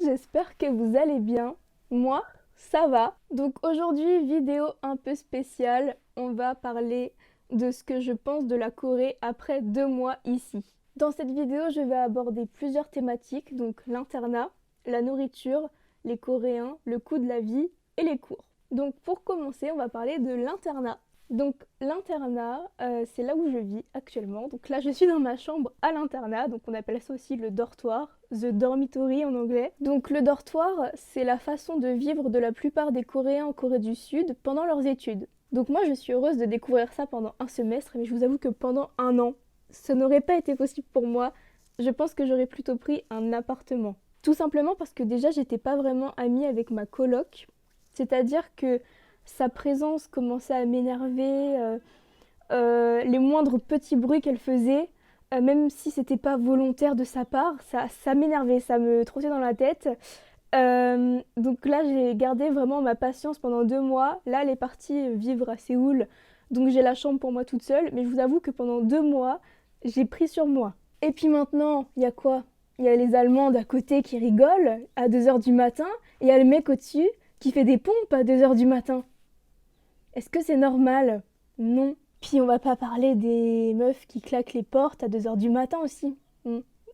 J'espère que vous allez bien. Moi, ça va. Donc aujourd'hui, vidéo un peu spéciale. On va parler de ce que je pense de la Corée après 2 mois ici. Dans cette vidéo, je vais aborder plusieurs thématiques, donc l'internat, la nourriture, les Coréens, le coût de la vie et les cours. Donc pour commencer, on va parler de l'internat. Donc l'internat, c'est là où je vis actuellement. Donc là, je suis dans ma chambre à l'internat, donc on appelle ça aussi le dortoir, the dormitory en anglais. Donc le dortoir, c'est la façon de vivre de la plupart des Coréens en Corée du Sud pendant leurs études. Donc moi, je suis heureuse de découvrir ça pendant un semestre, mais je vous avoue que pendant un an, ça n'aurait pas été possible pour moi. Je pense que j'aurais plutôt pris un appartement. Tout simplement parce que déjà, j'étais pas vraiment amie avec ma coloc. C'est-à-dire que sa présence commençait à m'énerver, les moindres petits bruits qu'elle faisait, même si c'était pas volontaire de sa part, ça m'énervait, ça me trottait dans la tête. Donc là, j'ai gardé vraiment ma patience pendant 2 mois. Là, elle est partie vivre à Séoul, donc j'ai la chambre pour moi toute seule. Mais je vous avoue que pendant 2 mois, j'ai pris sur moi. Et puis maintenant, il y a quoi? Il y a les Allemands d'à côté qui rigolent à 2 h du matin, et il y a le mec au-dessus qui fait des pompes à 2 h du matin. Est-ce que c'est normal? Non. Puis on va pas parler des meufs qui claquent les portes à 2 h du matin aussi.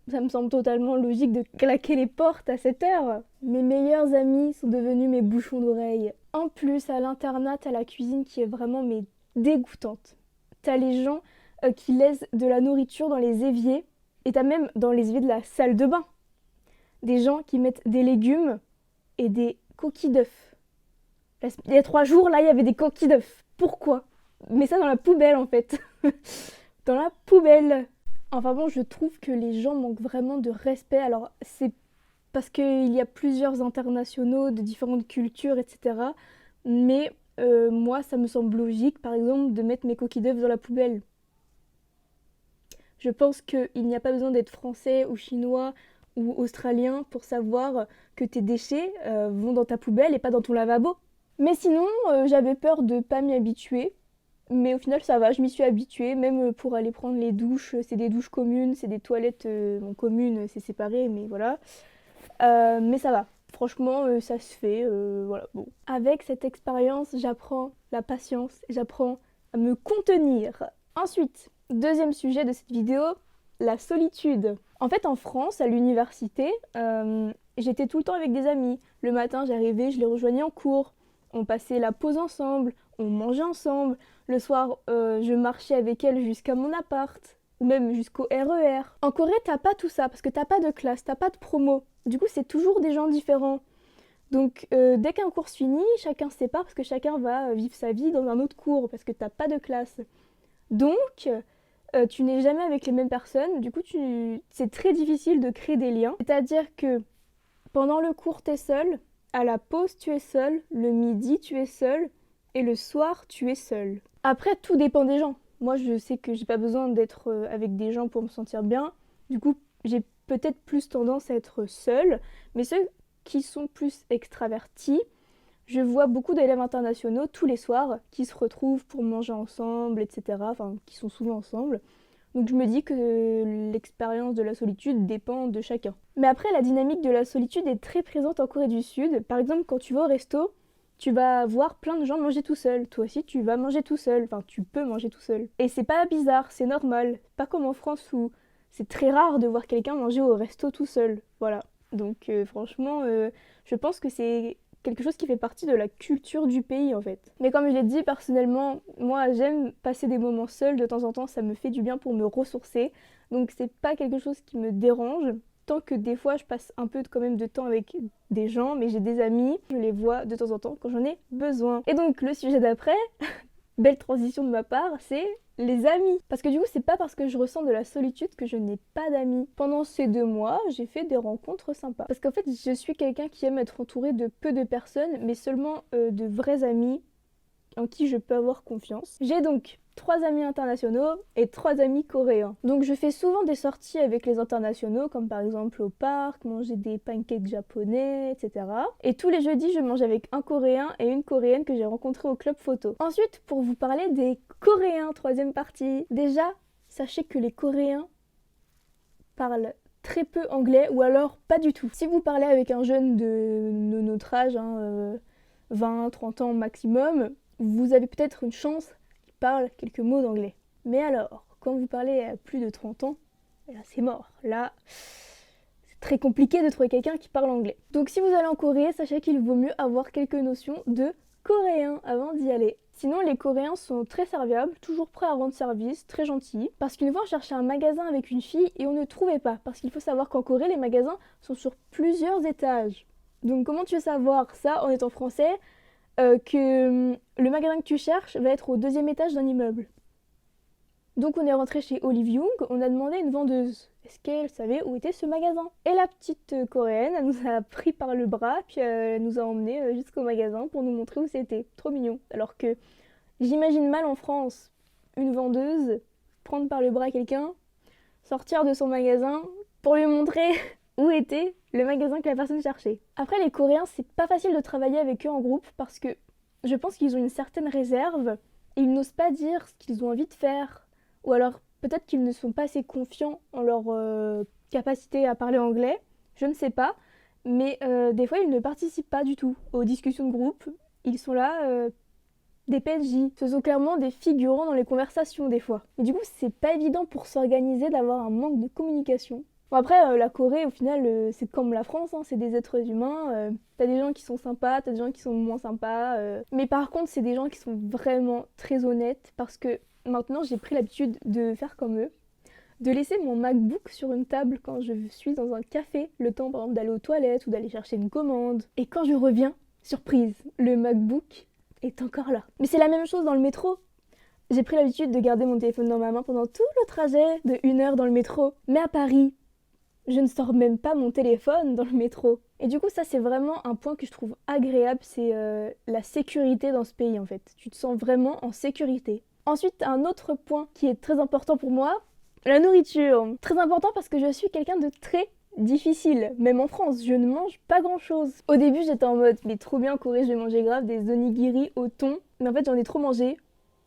Ça me semble totalement logique de claquer les portes à cette heure. Mes meilleurs amis sont devenus mes bouchons d'oreille. En plus, à l'internat, t'as la cuisine qui est vraiment dégoûtante. T'as les gens qui laissent de la nourriture dans les éviers, et t'as même dans les éviers de la salle de bain des gens qui mettent des légumes et des coquilles d'œufs. Il y a 3 jours, là, il y avait des coquilles d'œufs. Pourquoi? Mets ça dans la poubelle, en fait. Dans la poubelle. Enfin bon, je trouve que les gens manquent vraiment de respect. Alors, c'est parce qu'il y a plusieurs internationaux de différentes cultures, etc. Mais moi, ça me semble logique, par exemple, de mettre mes coquilles d'œufs dans la poubelle. Je pense qu'il n'y a pas besoin d'être français ou chinois ou australien pour savoir que tes déchets vont dans ta poubelle et pas dans ton lavabo. Mais sinon, j'avais peur de pas m'y habituer. Mais au final, ça va, je m'y suis habituée. Même pour aller prendre les douches, c'est des douches communes, c'est des toilettes communes, c'est séparé, mais voilà. Mais ça va. Franchement, ça se fait, voilà, bon. Avec cette expérience, j'apprends la patience, j'apprends à me contenir. Ensuite, deuxième sujet de cette vidéo, la solitude. En fait, en France, à l'université, j'étais tout le temps avec des amis. Le matin, j'arrivais, je les rejoignais en cours. On passait la pause ensemble, on mangeait ensemble. Le soir, je marchais avec elles jusqu'à mon appart, ou même jusqu'au RER. En Corée, t'as pas tout ça, parce que t'as pas de classe, t'as pas de promo. Du coup, c'est toujours des gens différents. Donc, dès qu'un cours se finit, chacun se sépare, parce que chacun va vivre sa vie dans un autre cours, parce que t'as pas de classe. Donc, tu n'es jamais avec les mêmes personnes. Du coup, c'est très difficile de créer des liens. C'est-à-dire que pendant le cours, t'es seul. À la pause, tu es seul. Le midi, tu es seul. Et le soir, tu es seul. Après, tout dépend des gens. Moi, je sais que j'ai pas besoin d'être avec des gens pour me sentir bien. Du coup, j'ai peut-être plus tendance à être seule. Mais ceux qui sont plus extravertis, je vois beaucoup d'élèves internationaux tous les soirs qui se retrouvent pour manger ensemble, etc. Enfin, qui sont souvent ensemble. Donc je me dis que l'expérience de la solitude dépend de chacun. Mais après, la dynamique de la solitude est très présente en Corée du Sud. Par exemple, quand tu vas au resto, tu vas voir plein de gens manger tout seul. Toi aussi, tu vas manger tout seul. Enfin, tu peux manger tout seul. Et c'est pas bizarre, c'est normal. Pas comme en France où c'est très rare de voir quelqu'un manger au resto tout seul. Voilà. Donc franchement, je pense que c'est quelque chose qui fait partie de la culture du pays en fait. Mais comme je l'ai dit, personnellement, moi j'aime passer des moments seuls de temps en temps, ça me fait du bien pour me ressourcer. Donc c'est pas quelque chose qui me dérange, tant que des fois je passe un peu quand même de temps avec des gens, mais j'ai des amis, je les vois de temps en temps quand j'en ai besoin. Et donc le sujet d'après, belle transition de ma part, c'est les amis. Parce que du coup, c'est pas parce que je ressens de la solitude que je n'ai pas d'amis. Pendant ces 2 mois, j'ai fait des rencontres sympas. Parce qu'en fait, je suis quelqu'un qui aime être entouré de peu de personnes, mais seulement de vrais amis en qui je peux avoir confiance. J'ai donc 3 amis internationaux et 3 amis coréens. Donc je fais souvent des sorties avec les internationaux, comme par exemple au parc, manger des pancakes japonais, etc. Et tous les jeudis, je mange avec un coréen et une coréenne que j'ai rencontré au club photo. Ensuite, pour vous parler des coréens, troisième partie. Déjà, sachez que les coréens parlent très peu anglais ou alors pas du tout. Si vous parlez avec un jeune de notre âge, 20, 30 ans maximum, vous avez peut-être une chance qu'il parle quelques mots d'anglais. Mais alors, quand vous parlez à plus de 30 ans, là c'est mort. Là, c'est très compliqué de trouver quelqu'un qui parle anglais. Donc si vous allez en Corée, sachez qu'il vaut mieux avoir quelques notions de coréen avant d'y aller. Sinon, les Coréens sont très serviables, toujours prêts à rendre service, très gentils. Parce qu'une fois, on cherchait un magasin avec une fille et on ne trouvait pas. Parce qu'il faut savoir qu'en Corée, les magasins sont sur plusieurs étages. Donc comment tu veux savoir ça en étant français que le magasin que tu cherches va être au 2e étage d'un immeuble? Donc on est rentré chez Olive Young, on a demandé à une vendeuse est-ce qu'elle savait où était ce magasin. Et la petite coréenne, elle nous a pris par le bras, puis elle nous a emmenés jusqu'au magasin pour nous montrer où c'était. Trop mignon. Alors que j'imagine mal en France une vendeuse prendre par le bras quelqu'un, sortir de son magasin pour lui montrer où était le magasin que la personne cherchait. Après les Coréens, c'est pas facile de travailler avec eux en groupe parce que je pense qu'ils ont une certaine réserve et ils n'osent pas dire ce qu'ils ont envie de faire. Ou alors peut-être qu'ils ne sont pas assez confiants en leur capacité à parler anglais, je ne sais pas. Mais des fois, ils ne participent pas du tout aux discussions de groupe. Ils sont là, des PNJ. Ce sont clairement des figurants dans les conversations des fois. Et du coup, c'est pas évident pour s'organiser d'avoir un manque de communication. Bon après, la Corée, au final, c'est comme la France, hein, c'est des êtres humains. T'as des gens qui sont sympas, t'as des gens qui sont moins sympas. Mais par contre, c'est des gens qui sont vraiment très honnêtes parce que maintenant, j'ai pris l'habitude de faire comme eux, de laisser mon MacBook sur une table quand je suis dans un café, le temps par exemple d'aller aux toilettes ou d'aller chercher une commande. Et quand je reviens, surprise, le MacBook est encore là. Mais c'est la même chose dans le métro. J'ai pris l'habitude de garder mon téléphone dans ma main pendant tout le trajet de 1 heure dans le métro. Mais à Paris, je ne sors même pas mon téléphone dans le métro. Et du coup, ça, c'est vraiment un point que je trouve agréable, c'est la sécurité dans ce pays, en fait. Tu te sens vraiment en sécurité. Ensuite, un autre point qui est très important pour moi, la nourriture. Très important parce que je suis quelqu'un de très difficile. Même en France, je ne mange pas grand-chose. Au début, j'étais en mode, mais trop bien, en Corée, je vais manger grave des onigiri au thon. Mais en fait, j'en ai trop mangé.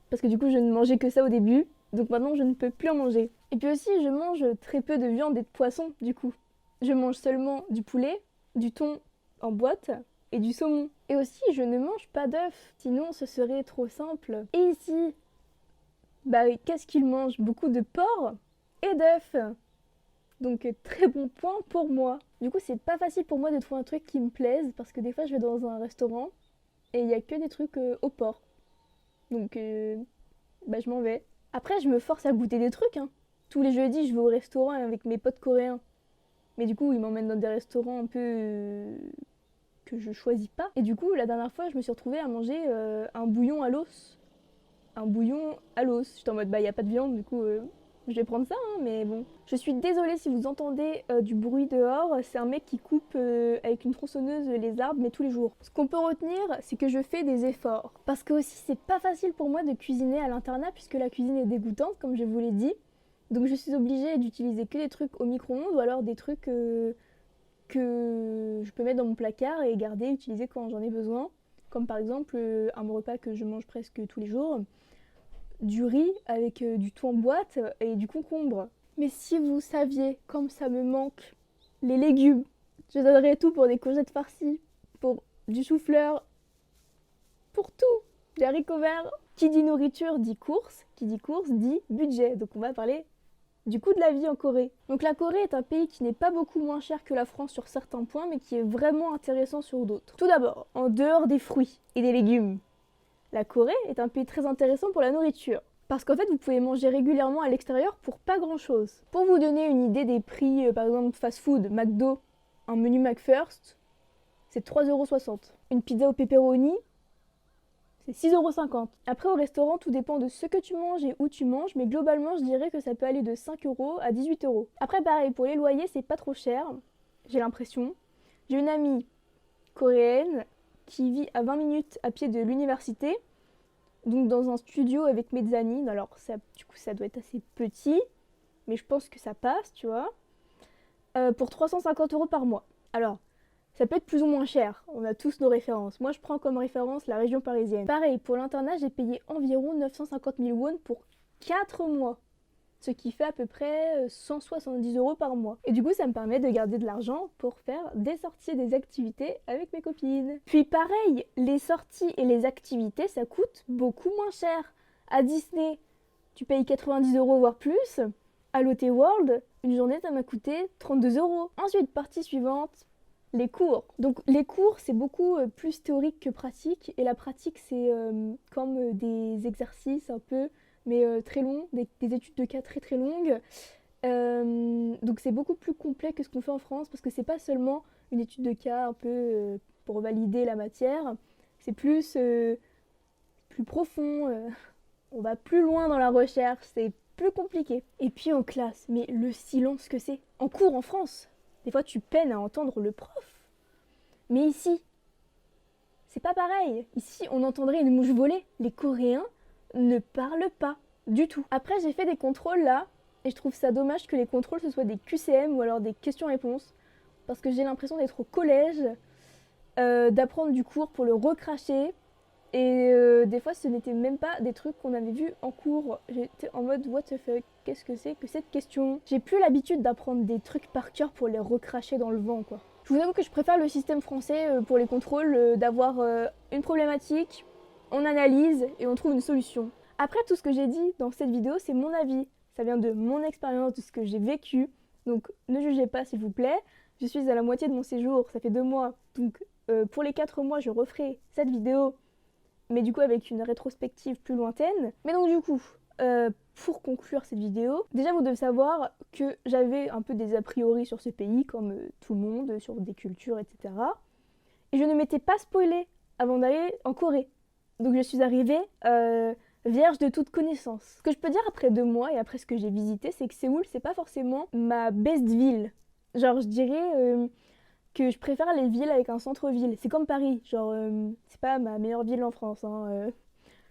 Parce que du coup, je ne mangeais que ça au début. Donc maintenant, je ne peux plus en manger. Et puis aussi, je mange très peu de viande et de poisson, du coup. Je mange seulement du poulet, du thon en boîte et du saumon. Et aussi, je ne mange pas d'œufs. Sinon, ce serait trop simple. Et ici, qu'est-ce qu'ils mangent? Beaucoup de porc et d'œufs. Donc très bon point pour moi. Du coup, c'est pas facile pour moi de trouver un truc qui me plaise parce que des fois, je vais dans un restaurant et il y a que des trucs au porc. Donc je m'en vais. Après, je me force à goûter des trucs. Hein. Tous les jeudis, je vais au restaurant avec mes potes coréens. Mais du coup, ils m'emmènent dans des restaurants un peu que je choisis pas. Et du coup, la dernière fois, je me suis retrouvée à manger un bouillon à l'os. Un bouillon à l'os. J'étais en mode, il n'y a pas de viande, du coup, je vais prendre ça, hein, mais bon. Je suis désolée si vous entendez du bruit dehors. C'est un mec qui coupe avec une tronçonneuse les arbres, mais tous les jours. Ce qu'on peut retenir, c'est que je fais des efforts. Parce que aussi, c'est pas facile pour moi de cuisiner à l'internat, puisque la cuisine est dégoûtante, comme je vous l'ai dit. Donc je suis obligée d'utiliser que des trucs au micro-ondes, ou alors des trucs que je peux mettre dans mon placard et garder, utiliser quand j'en ai besoin. Comme par exemple un repas que je mange presque tous les jours, du riz avec du thon en boîte et du concombre. Mais si vous saviez comme ça me manque les légumes, je donnerais tout pour des courgettes farcies, pour du chou-fleur, pour tout, des haricots verts. Qui dit nourriture dit course, qui dit course dit budget. Donc on va parler du coût de la vie en Corée. Donc la Corée est un pays qui n'est pas beaucoup moins cher que la France sur certains points, mais qui est vraiment intéressant sur d'autres. Tout d'abord, en dehors des fruits et des légumes, la Corée est un pays très intéressant pour la nourriture. Parce qu'en fait, vous pouvez manger régulièrement à l'extérieur pour pas grand-chose. Pour vous donner une idée des prix, par exemple fast-food, McDo, un menu McFirst, c'est 3,60 €. Une pizza au pepperoni, c'est 6,50 €. Après, au restaurant, tout dépend de ce que tu manges et où tu manges, mais globalement, je dirais que ça peut aller de 5 € à 18 €. Après, pareil, pour les loyers, c'est pas trop cher, j'ai l'impression. J'ai une amie coréenne qui vit à 20 minutes à pied de l'université, donc dans un studio avec mezzanine. Alors, du coup, ça doit être assez petit, mais je pense que ça passe, tu vois, pour 350 € par mois. Alors, ça peut être plus ou moins cher, on a tous nos références. Moi, je prends comme référence la région parisienne. Pareil, pour l'internat, j'ai payé environ 950 000 won pour 4 mois. ce qui fait à peu près 170 € par mois. Et du coup, ça me permet de garder de l'argent pour faire des sorties et des activités avec mes copines. Puis pareil, les sorties et les activités, ça coûte beaucoup moins cher. À Disney, tu payes 90 € voire plus. À Lotte World, une journée, ça m'a coûté 32 €. Ensuite, partie suivante, les cours. Donc les cours, c'est beaucoup plus théorique que pratique. Et la pratique, c'est comme des exercices un peu, mais très longs, des études de cas très très longues. Donc c'est beaucoup plus complet que ce qu'on fait en France, parce que c'est pas seulement une étude de cas un peu pour valider la matière. C'est plus profond, on va plus loin dans la recherche, c'est plus compliqué. Et puis en classe, mais le silence que c'est. En cours en France, des fois tu peines à entendre le prof. Mais ici, c'est pas pareil. Ici, on entendrait une mouche voler. Les Coréens ne parlent pas du tout. Après, j'ai fait des contrôles là, et je trouve ça dommage que les contrôles ce soit des QCM ou alors des questions-réponses, parce que j'ai l'impression d'être au collège, d'apprendre du cours pour le recracher. Et des fois, ce n'était même pas des trucs qu'on avait vus en cours. J'étais en mode what the fuck, qu'est-ce que c'est que cette question? J'ai plus l'habitude d'apprendre des trucs par cœur pour les recracher dans le vent, quoi. Je vous avoue que je préfère le système français pour les contrôles, d'avoir une problématique, on analyse et on trouve une solution. Après, tout ce que j'ai dit dans cette vidéo, c'est mon avis. Ça vient de mon expérience, de ce que j'ai vécu. Donc ne jugez pas, s'il vous plaît. Je suis à la moitié de mon séjour, ça fait 2 mois. Donc pour les 4 mois, je referai cette vidéo, mais du coup avec une rétrospective plus lointaine. Mais donc du coup, pour conclure cette vidéo, déjà vous devez savoir que j'avais un peu des a priori sur ce pays, comme tout le monde, sur des cultures, etc. Et je ne m'étais pas spoilée avant d'aller en Corée. Donc je suis arrivée vierge de toute connaissance. Ce que je peux dire après 2 mois et après ce que j'ai visité, c'est que Séoul, c'est pas forcément ma best ville. Genre je dirais que je préfère les villes avec un centre-ville. C'est comme Paris, genre c'est pas ma meilleure ville en France, hein.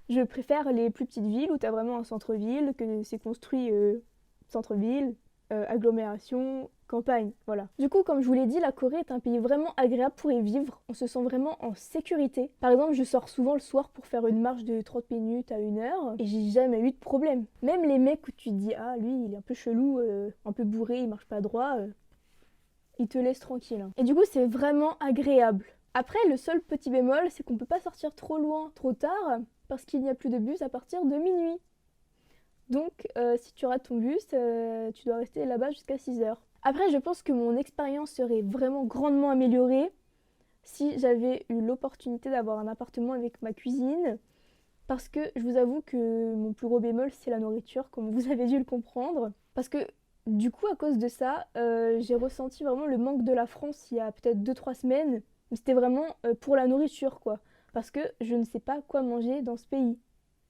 Je préfère les plus petites villes où t'as vraiment un centre-ville, que c'est construit centre-ville, agglomération, campagne, voilà. Du coup, comme je vous l'ai dit, la Corée est un pays vraiment agréable pour y vivre. On se sent vraiment en sécurité. Par exemple, je sors souvent le soir pour faire une marche de 30 minutes à 1 heure et j'ai jamais eu de problème. Même les mecs où tu te dis, ah lui, il est un peu chelou, un peu bourré, il marche pas droit, ils te laissent tranquille, hein. Et du coup, c'est vraiment agréable. Après, le seul petit bémol, c'est qu'on peut pas sortir trop loin, trop tard, parce qu'il n'y a plus de bus à partir de minuit. Donc, si tu rates ton bus, tu dois rester là-bas jusqu'à 6 heures. Après, je pense que mon expérience serait vraiment grandement améliorée si j'avais eu l'opportunité d'avoir un appartement avec ma cuisine. Parce que je vous avoue que mon plus gros bémol, c'est la nourriture, comme vous avez dû le comprendre. Parce que du coup, à cause de ça, j'ai ressenti vraiment le manque de la France il y a peut-être 2-3 semaines. Mais c'était vraiment pour la nourriture, quoi. Parce que je ne sais pas quoi manger dans ce pays.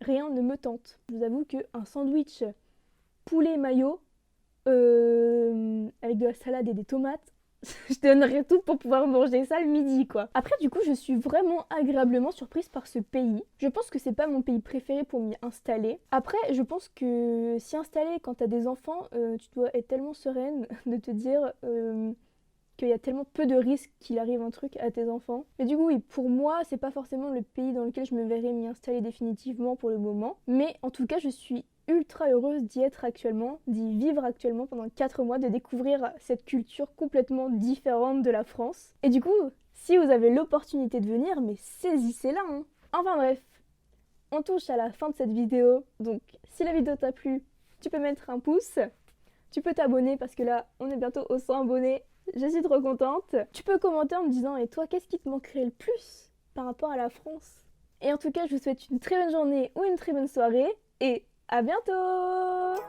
Rien ne me tente. Je vous avoue qu'un sandwich poulet mayo avec de la salade et des tomates, je donnerais tout pour pouvoir manger ça le midi, quoi. Après, du coup, je suis vraiment agréablement surprise par ce pays. Je pense que c'est pas mon pays préféré pour m'y installer. Après, je pense que s'y installer quand t'as des enfants, tu dois être tellement sereine de te dire qu'il y a tellement peu de risques qu'il arrive un truc à tes enfants. Mais du coup, oui, pour moi, c'est pas forcément le pays dans lequel je me verrais m'y installer définitivement pour le moment. Mais en tout cas, je suis ultra heureuse d'y être actuellement, d'y vivre actuellement pendant 4 mois, de découvrir cette culture complètement différente de la France. Et du coup, si vous avez l'opportunité de venir, mais saisissez-la, hein. Enfin bref, on touche à la fin de cette vidéo. Donc, si la vidéo t'a plu, tu peux mettre un pouce. Tu peux t'abonner parce que là, on est bientôt aux 100 abonnés. Je suis trop contente. Tu peux commenter en me disant, et toi, qu'est-ce qui te manquerait le plus par rapport à la France? Et en tout cas, je vous souhaite une très bonne journée ou une très bonne soirée. Et à bientôt!